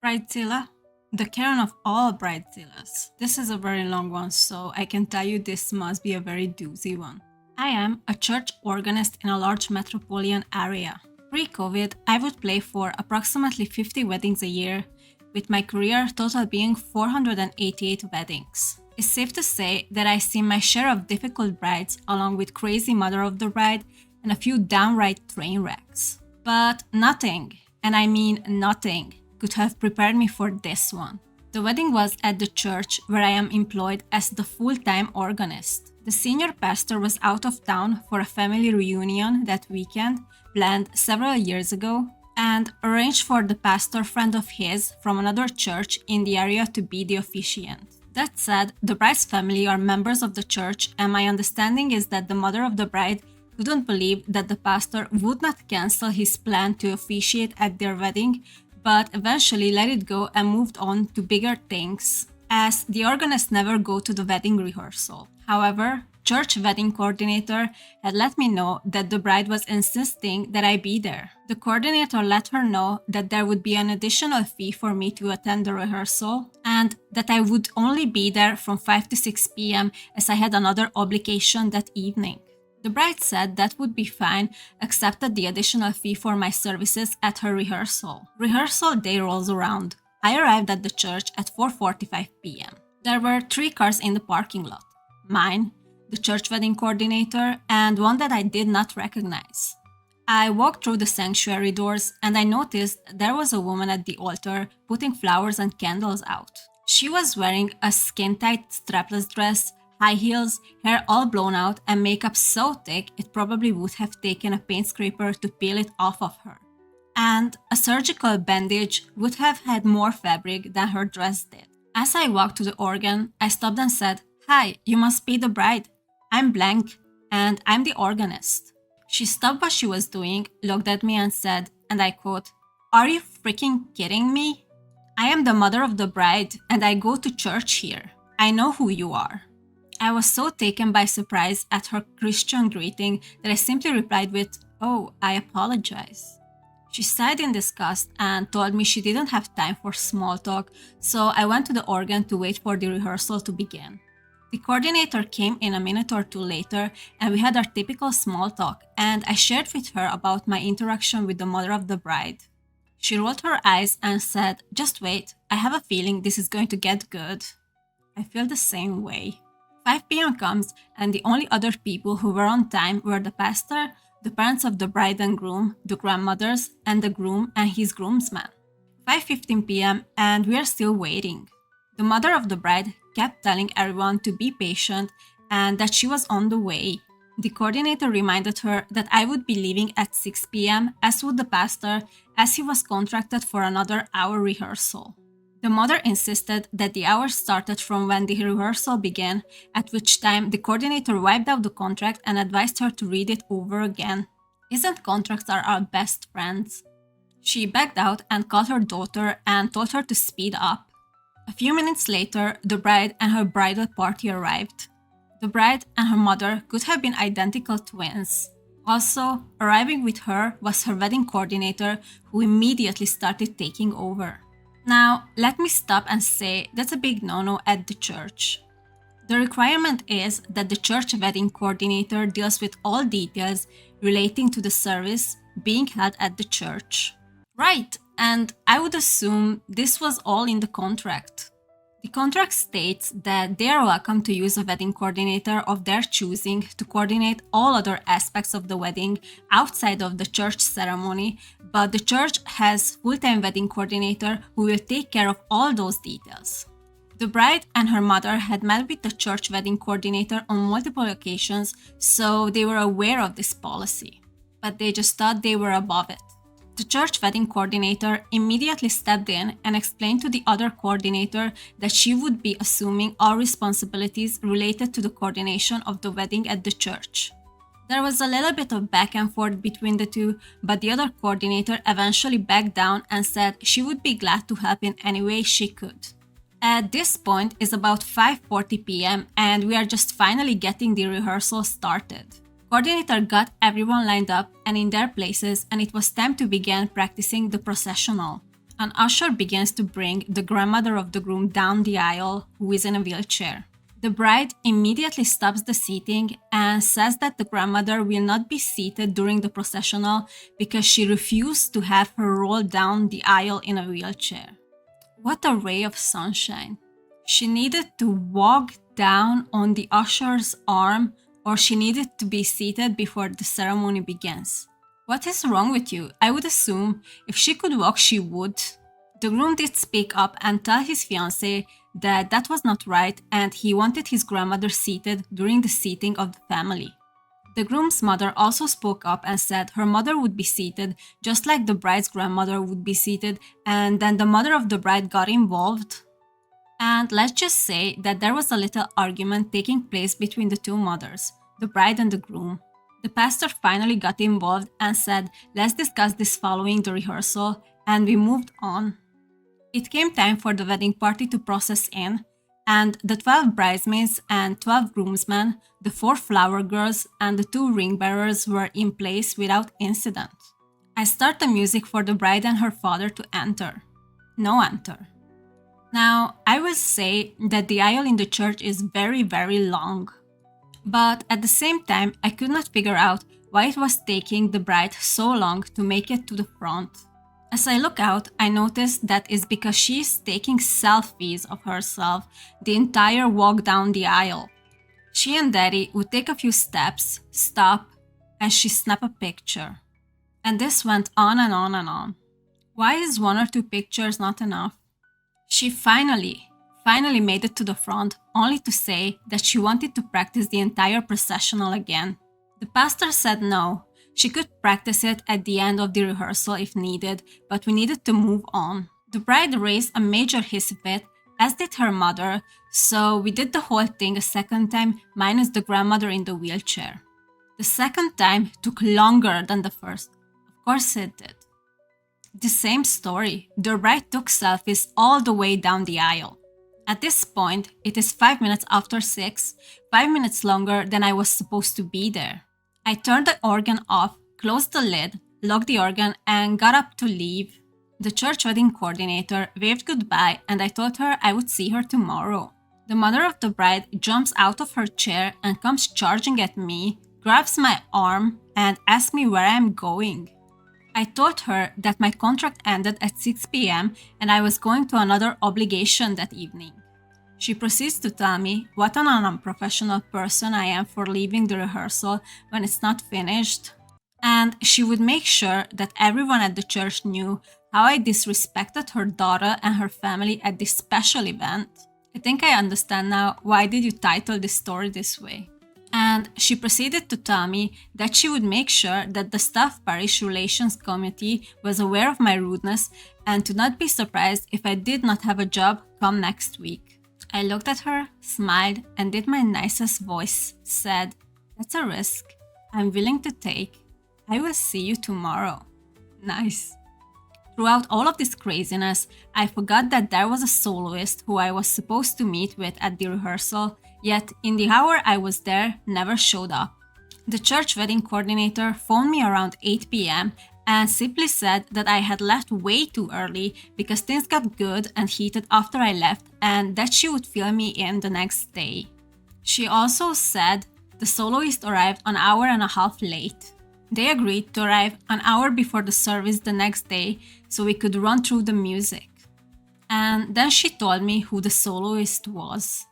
Bridezilla, the Karen of all bridezillas. This is a very long one, so I can tell you this must be a very doozy one. I am a church organist in a large metropolitan area. Pre-COVID, I would play for approximately 50 weddings a year, with my career total being 488 weddings. It's safe to say that I've seen my share of difficult brides along with crazy mother of the bride and a few downright train wrecks. But nothing, and I mean nothing, could have prepared me for this one. The wedding was at the church where I am employed as the full-time organist. The senior pastor was out of town for a family reunion that weekend, planned several years ago, and arranged for the pastor friend of his from another church in the area to be the officiant. That said, the bride's family are members of the church, and my understanding is that the mother of the bride couldn't believe that the pastor would not cancel his plan to officiate at their wedding, but eventually let it go and moved on to bigger things, as the organist never go to the wedding rehearsal. However, church wedding coordinator had let me know that the bride was insisting that I be there. The coordinator let her know that there would be an additional fee for me to attend the rehearsal and that I would only be there from 5 to 6 p.m. as I had another obligation that evening. The bride said that would be fine, accepted the additional fee for my services at her rehearsal. Rehearsal day rolls around. I arrived at the church at 4:45 p.m. There were 3 cars in the parking lot. Mine, the church wedding coordinator, and one that I did not recognize. I walked through the sanctuary doors and I noticed there was a woman at the altar putting flowers and candles out. She was wearing a skin-tight strapless dress, high heels, hair all blown out, and makeup so thick it probably would have taken a paint scraper to peel it off of her. And a surgical bandage would have had more fabric than her dress did. As I walked to the organ, I stopped and said, "Hi, you must be the bride. I'm blank, and I'm the organist." She stopped what she was doing, looked at me and said, and I quote, "Are you freaking kidding me? I am the mother of the bride, and I go to church here. I know who you are." I was so taken by surprise at her Christian greeting that I simply replied with, "Oh, I apologize." She sighed in disgust and told me she didn't have time for small talk, so I went to the organ to wait for the rehearsal to begin. The coordinator came in a minute or two later and we had our typical small talk, and I shared with her about my interaction with the mother of the bride. She rolled her eyes and said, "Just wait, I have a feeling this is going to get good." I feel the same way. 5 p.m. comes and the only other people who were on time were the pastor, the parents of the bride and groom, the grandmothers, and the groom and his groomsman. 5:15 p.m. and we are still waiting. The mother of the bride kept telling everyone to be patient and that she was on the way. The coordinator reminded her that I would be leaving at 6 p.m., as would the pastor, as he was contracted for another hour rehearsal. The mother insisted that the hour started from when the rehearsal began, at which time the coordinator wiped out the contract and advised her to read it over again. Isn't contracts our best friends? She backed out and called her daughter and told her to speed up. A few minutes later, the bride and her bridal party arrived. The bride and her mother could have been identical twins. Also, arriving with her was her wedding coordinator, who immediately started taking over. Now, let me stop and say that's a big no-no at the church. The requirement is that the church wedding coordinator deals with all details relating to the service being held at the church. Right, and I would assume this was all in the contract. The contract states that they are welcome to use a wedding coordinator of their choosing to coordinate all other aspects of the wedding outside of the church ceremony, but the church has full-time wedding coordinator who will take care of all those details. The bride and her mother had met with the church wedding coordinator on multiple occasions, so they were aware of this policy, but they just thought they were above it. The church wedding coordinator immediately stepped in and explained to the other coordinator that she would be assuming all responsibilities related to the coordination of the wedding at the church. There was a little bit of back and forth between the two, but the other coordinator eventually backed down and said she would be glad to help in any way she could. At this point it's about 5:40 p.m. and we are just finally getting the rehearsal started. Coordinator got everyone lined up and in their places, and it was time to begin practicing the processional. An usher begins to bring the grandmother of the groom down the aisle, who is in a wheelchair. The bride immediately stops the seating and says that the grandmother will not be seated during the processional because she refused to have her roll down the aisle in a wheelchair. What a ray of sunshine. She needed to walk down on the usher's arm, or she needed to be seated before the ceremony begins. What is wrong with you? I would assume if she could walk, she would. The groom did speak up and tell his fiancée that that was not right and he wanted his grandmother seated during the seating of the family. The groom's mother also spoke up and said her mother would be seated just like the bride's grandmother would be seated, and then the mother of the bride got involved. And let's just say that there was a little argument taking place between the two mothers, the bride and the groom. The pastor finally got involved and said, "Let's discuss this following the rehearsal," and we moved on. It came time for the wedding party to process in, and the 12 bridesmaids and 12 groomsmen, the 4 flower girls, and the 2 ring bearers were in place without incident. I start the music for the bride and her father to enter. No enter. Now, I will say that the aisle in the church is very, very long. But at the same time, I could not figure out why it was taking the bride so long to make it to the front. As I look out, I notice that is because she is taking selfies of herself the entire walk down the aisle. She and Daddy would take a few steps, stop, and she snap a picture. And this went on and on and on. Why is 1 or 2 pictures not enough? She finally made it to the front, only to say that she wanted to practice the entire processional again. The pastor said no. She could practice it at the end of the rehearsal if needed, but we needed to move on. The bride raised a major hissy fit, as did her mother, so we did the whole thing a second time, minus the grandmother in the wheelchair. The second time took longer than the first. Of course it did. The same story. The bride took selfies all the way down the aisle. At this point, it is 5 minutes after 6, 5 minutes longer than I was supposed to be there. I turned the organ off, closed the lid, locked the organ, and got up to leave. The church wedding coordinator waved goodbye, and I told her I would see her tomorrow. The mother of the bride jumps out of her chair and comes charging at me, grabs my arm, and asks me where I am going. I told her that my contract ended at 6 p.m. and I was going to another obligation that evening. She proceeds to tell me what an unprofessional person I am for leaving the rehearsal when it's not finished, and she would make sure that everyone at the church knew how I disrespected her daughter and her family at this special event. I think I understand now why did you title this story this way. And she proceeded to tell me that she would make sure that the staff parish relations committee was aware of my rudeness and to not be surprised if I did not have a job come next week. I looked at her, smiled, and did my nicest voice, said, "That's a risk I'm willing to take. I will see you tomorrow." Nice. Throughout all of this craziness, I forgot that there was a soloist who I was supposed to meet with at the rehearsal, yet in the hour I was there, never showed up. The church wedding coordinator phoned me around 8 p.m. and simply said that I had left way too early because things got good and heated after I left, and that she would fill me in the next day. She also said the soloist arrived an hour and a half late. They agreed to arrive an hour before the service the next day so we could run through the music. And then she told me who the soloist was.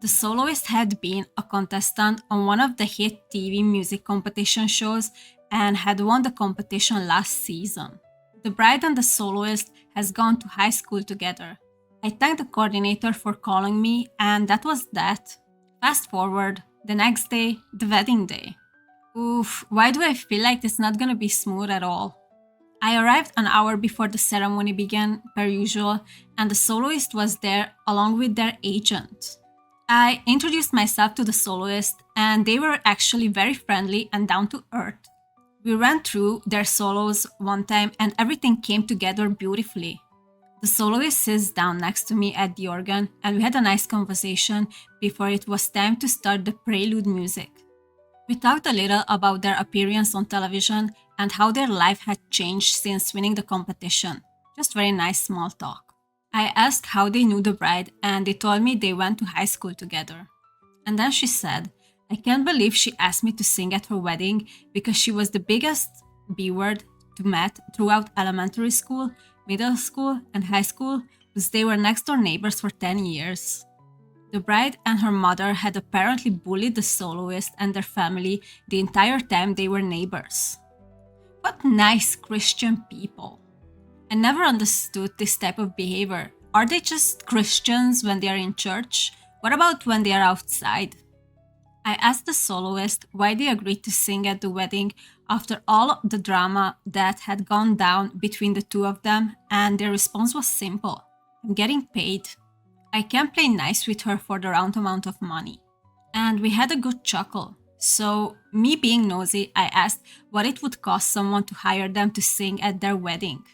The soloist had been a contestant on one of the hit TV music competition shows and had won the competition last season. The bride and the soloist has gone to high school together. I thanked the coordinator for calling me, and that was that. Fast forward, the next day, the wedding day. Oof, why do I feel like it's not gonna be smooth at all? I arrived an hour before the ceremony began, per usual, and the soloist was there along with their agent. I introduced myself to the soloist, and they were actually very friendly and down to earth. We ran through their solos one time and everything came together beautifully. The soloist sits down next to me at the organ, and we had a nice conversation before it was time to start the prelude music. We talked a little about their appearance on television and how their life had changed since winning the competition. Just very nice small talk. I asked how they knew the bride, and they told me they went to high school together. And then she said, I can't believe she asked me to sing at her wedding because she was the biggest B word to Matt throughout elementary school, middle school, and high school because they were next door neighbors for 10 years. The bride and her mother had apparently bullied the soloist and their family the entire time they were neighbors. What nice Christian people. I never understood this type of behavior. Are they just Christians when they are in church? What about when they are outside? I asked the soloist why they agreed to sing at the wedding after all the drama that had gone down between the two of them, and their response was simple. I'm getting paid. I can't play nice with her for the round amount of money. And we had a good chuckle. So, me being nosy, I asked what it would cost someone to hire them to sing at their wedding.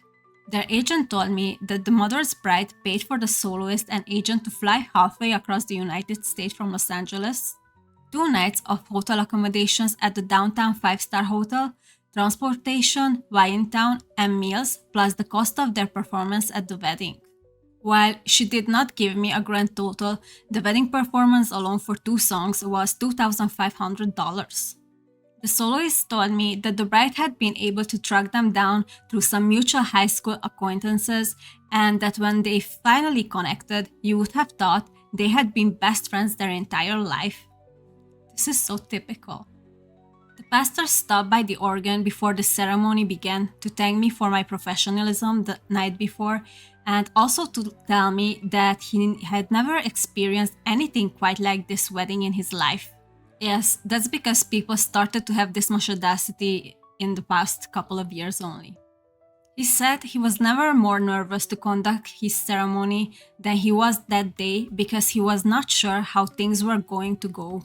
Their agent told me that the mother's bride paid for the soloist and agent to fly halfway across the United States from Los Angeles, 2 nights of hotel accommodations at the downtown 5-star hotel, transportation, wine in town, and meals, plus the cost of their performance at the wedding. While she did not give me a grand total, the wedding performance alone for 2 songs was $2,500. The soloist told me that the bride had been able to track them down through some mutual high school acquaintances, and that when they finally connected, you would have thought they had been best friends their entire life. This is so typical. The pastor stopped by the organ before the ceremony began to thank me for my professionalism the night before, and also to tell me that he had never experienced anything quite like this wedding in his life. Yes, that's because people started to have this much audacity in the past couple of years only. He said he was never more nervous to conduct his ceremony than he was that day because he was not sure how things were going to go.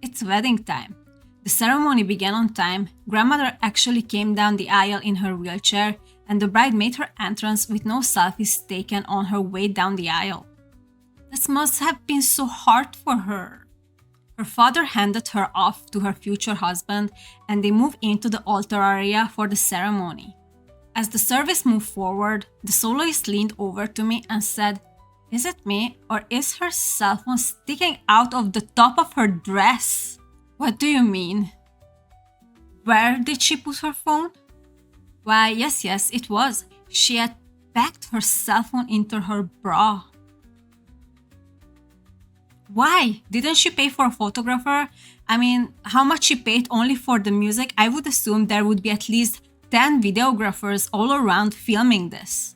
It's wedding time. The ceremony began on time, grandmother actually came down the aisle in her wheelchair, and the bride made her entrance with no selfies taken on her way down the aisle. This must have been so hard for her. Her father handed her off to her future husband, and they moved into the altar area for the ceremony. As the service moved forward, the soloist leaned over to me and said, "Is it me, or is her cell phone sticking out of the top of her dress?" What do you mean? Where did she put her phone? Why, yes, it was. She had packed her cell phone into her bra. Why? Didn't she pay for a photographer? I mean, how much she paid only for the music? I would assume there would be at least 10 videographers all around filming this.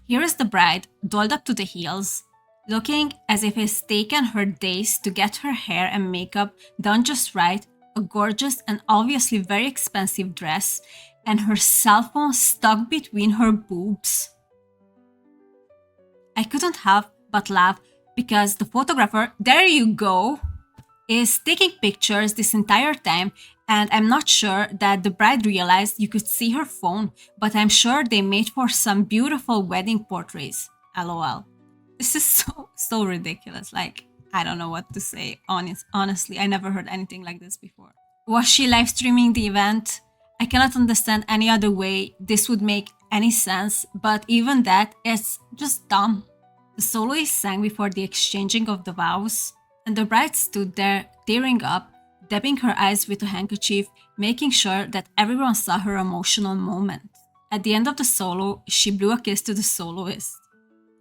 Here is the bride, dolled up to the heels, looking as if it's taken her days to get her hair and makeup done just right, a gorgeous and obviously very expensive dress, and her cell phone stuck between her boobs. I couldn't help but laugh because the photographer, there you go, is taking pictures this entire time, and I'm not sure that the bride realized you could see her phone, but I'm sure they made for some beautiful wedding portraits. LOL. This is so ridiculous. Like, I don't know what to say. Honestly, I never heard anything like this before. Was she live streaming the event? I cannot understand any other way this would make any sense, but even that, it's just dumb. The soloist sang before the exchanging of the vows, and the bride stood there, tearing up, dabbing her eyes with a handkerchief, making sure that everyone saw her emotional moment. At the end of the solo, she blew a kiss to the soloist.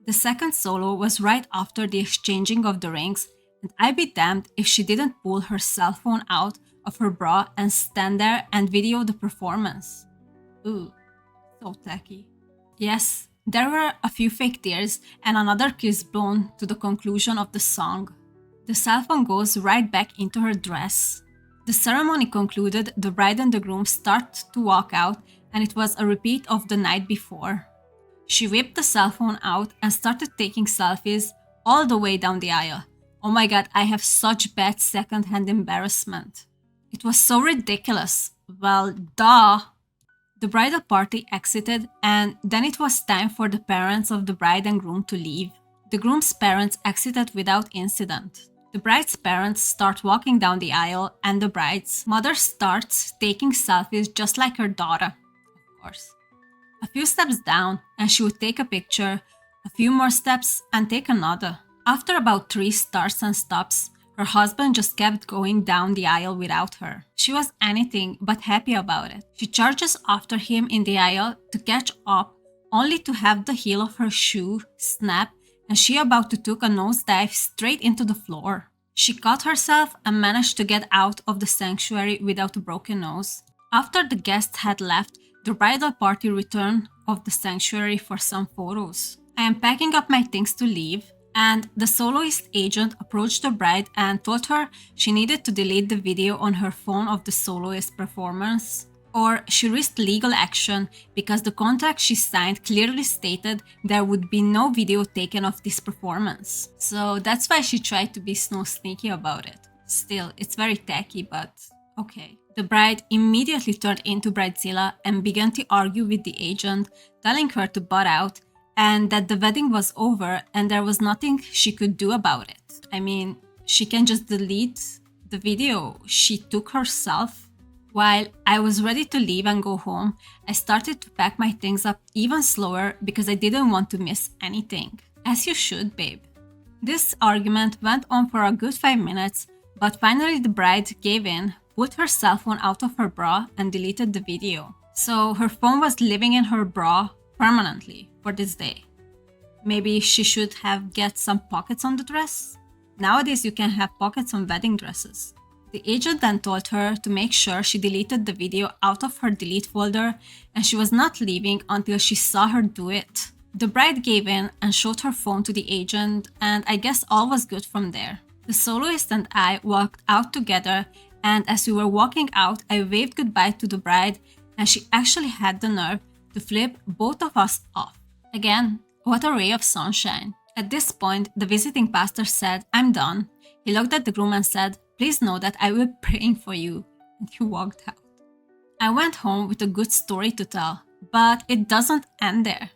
The second solo was right after the exchanging of the rings, and I'd be damned if she didn't pull her cell phone out of her bra and stand there and video the performance. Ooh, so tacky. Yes, there were a few fake tears and another kiss blown to the conclusion of the song. The cell phone goes right back into her dress. The ceremony concluded, the bride and the groom start to walk out, and it was a repeat of the night before. She whipped the cell phone out and started taking selfies all the way down the aisle. Oh my god, I have such bad second-hand embarrassment. It was so ridiculous. Well, duh. The bridal party exited, and then it was time for the parents of the bride and groom to leave. The groom's parents exited without incident. The bride's parents start walking down the aisle, and the bride's mother starts taking selfies just like her daughter, of course. A A few steps down, and she would take a picture, a few more steps, and take another. After about 3 starts and stops, her husband just kept going down the aisle without her. She was anything but happy about it. She charges after him in the aisle to catch up, only to have the heel of her shoe snap and she about to take a nosedive straight into the floor. She caught herself and managed to get out of the sanctuary without a broken nose. After the guests had left, the bridal party returned of the sanctuary for some photos. I am packing up my things to leave, and the soloist agent approached the bride and told her she needed to delete the video on her phone of the soloist performance, or she risked legal action because the contract she signed clearly stated there would be no video taken of this performance. So that's why she tried to be sneaky about it. Still, it's very tacky, but okay. The bride immediately turned into Bridezilla and began to argue with the agent, telling her to butt out and that the wedding was over and there was nothing she could do about it. I mean, she can just delete the video she took herself. While I was ready to leave and go home, I started to pack my things up even slower because I didn't want to miss anything. As you should, babe. This argument went on for a good 5 minutes, but finally the bride gave in, pulled her cell phone out of her bra and deleted the video. So her phone was living in her bra permanently for this day. Maybe she should have get some pockets on the dress? Nowadays you can have pockets on wedding dresses. The agent then told her to make sure she deleted the video out of her delete folder and she was not leaving until she saw her do it. The bride gave in and showed her phone to the agent, and I guess all was good from there. The soloist and I walked out together, and as we were walking out, I waved goodbye to the bride and she actually had the nerve to flip both of us off. Again, what a ray of sunshine. At this point, the visiting pastor said, "I'm done." He looked at the groom and said, "Please know that I will be praying for you." And he walked out. I went home with a good story to tell, but it doesn't end there.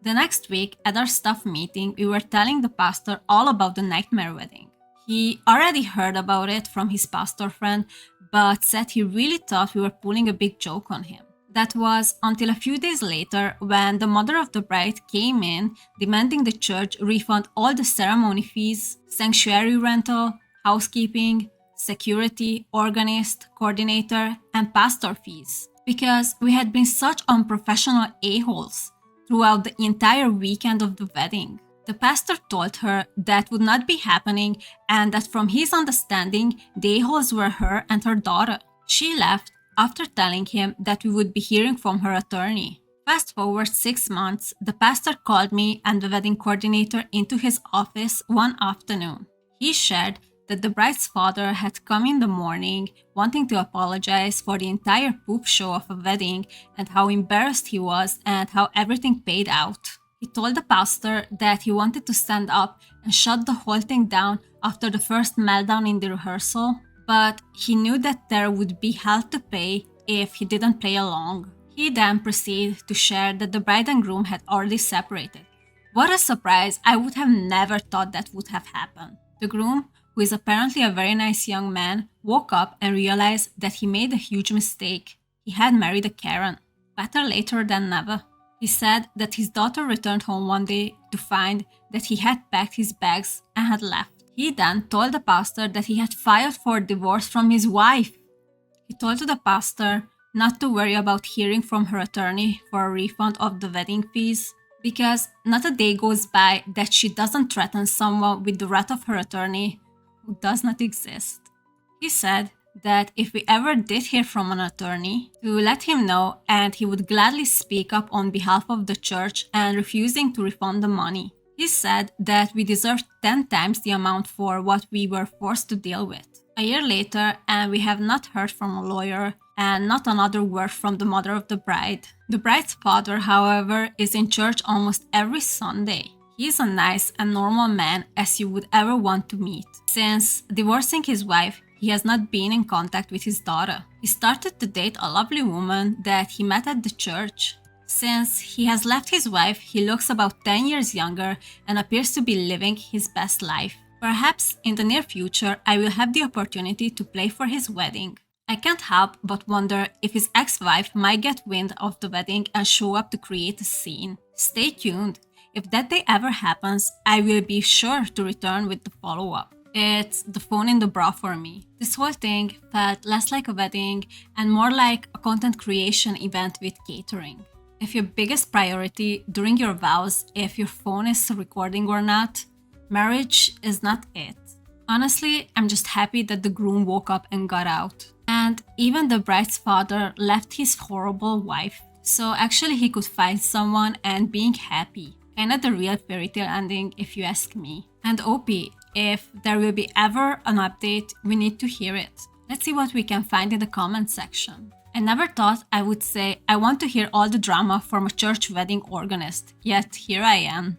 The next week, at our staff meeting, we were telling the pastor all about the nightmare wedding. He already heard about it from his pastor friend, but said he really thought we were pulling a big joke on him. That was until a few days later when the mother of the bride came in demanding the church refund all the ceremony fees, sanctuary rental, housekeeping, security, organist, coordinator, and pastor fees, because we had been such unprofessional a-holes throughout the entire weekend of the wedding. The pastor told her that would not be happening and that from his understanding, the a-holes were her and her daughter. She left after telling him that we would be hearing from her attorney. Fast forward 6 months, the pastor called me and the wedding coordinator into his office one afternoon. He shared that the bride's father had come in the morning wanting to apologize for the entire poop show of a wedding and how embarrassed he was and how everything paid out. He told the pastor that he wanted to stand up and shut the whole thing down after the first meltdown in the rehearsal, but he knew that there would be hell to pay if he didn't play along. He then proceeded to share that the bride and groom had already separated. What a surprise, I would have never thought that would have happened. The groom, who is apparently a very nice young man, woke up and realized that he made a huge mistake. He had married a Karen. Better later than never. He said that his daughter returned home one day to find that he had packed his bags and had left. He then told the pastor that he had filed for divorce from his wife. He told the pastor not to worry about hearing from her attorney for a refund of the wedding fees, because not a day goes by that she doesn't threaten someone with the wrath of her attorney, who does not exist. He said that if we ever did hear from an attorney, to let him know and he would gladly speak up on behalf of the church and refusing to refund the money. He said that we deserved 10 times the amount for what we were forced to deal with. A year later, and we have not heard from a lawyer and not another word from the mother of the bride. The bride's father, however, is in church almost every Sunday. He is a nice and normal man as you would ever want to meet. Since divorcing his wife, he has not been in contact with his daughter. He started to date a lovely woman that he met at the church. Since he has left his wife, he looks about 10 years younger and appears to be living his best life. Perhaps in the near future, I will have the opportunity to play for his wedding. I can't help but wonder if his ex-wife might get wind of the wedding and show up to create a scene. Stay tuned. If that day ever happens, I will be sure to return with the follow-up. It's the phone in the bra for me. This whole thing felt less like a wedding and more like a content creation event with catering. If your biggest priority during your vows, if your phone is recording or not, marriage is not it. Honestly, I'm just happy that the groom woke up and got out. And even the bride's father left his horrible wife. So actually he could find someone and being happy. Kinda the real fairy tale ending if you ask me. And OP, if there will be ever an update, we need to hear it. Let's see what we can find in the comment section. I never thought I would say I want to hear all the drama from a church wedding organist, yet here I am.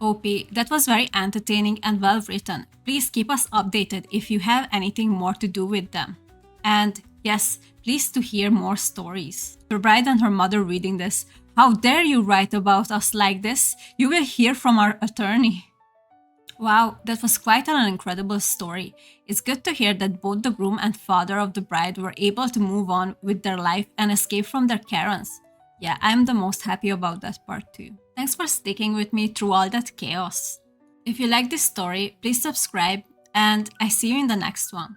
OP, that was very entertaining and well written. Please keep us updated if you have anything more to do with them. And yes, please to hear more stories. Your bride and her mother reading this. How dare you write about us like this? You will hear from our attorney. Wow, that was quite an incredible story. It's good to hear that both the groom and father of the bride were able to move on with their life and escape from their Karens. Yeah, I'm the most happy about that part too. Thanks for sticking with me through all that chaos. If you like this story, please subscribe and I see you in the next one.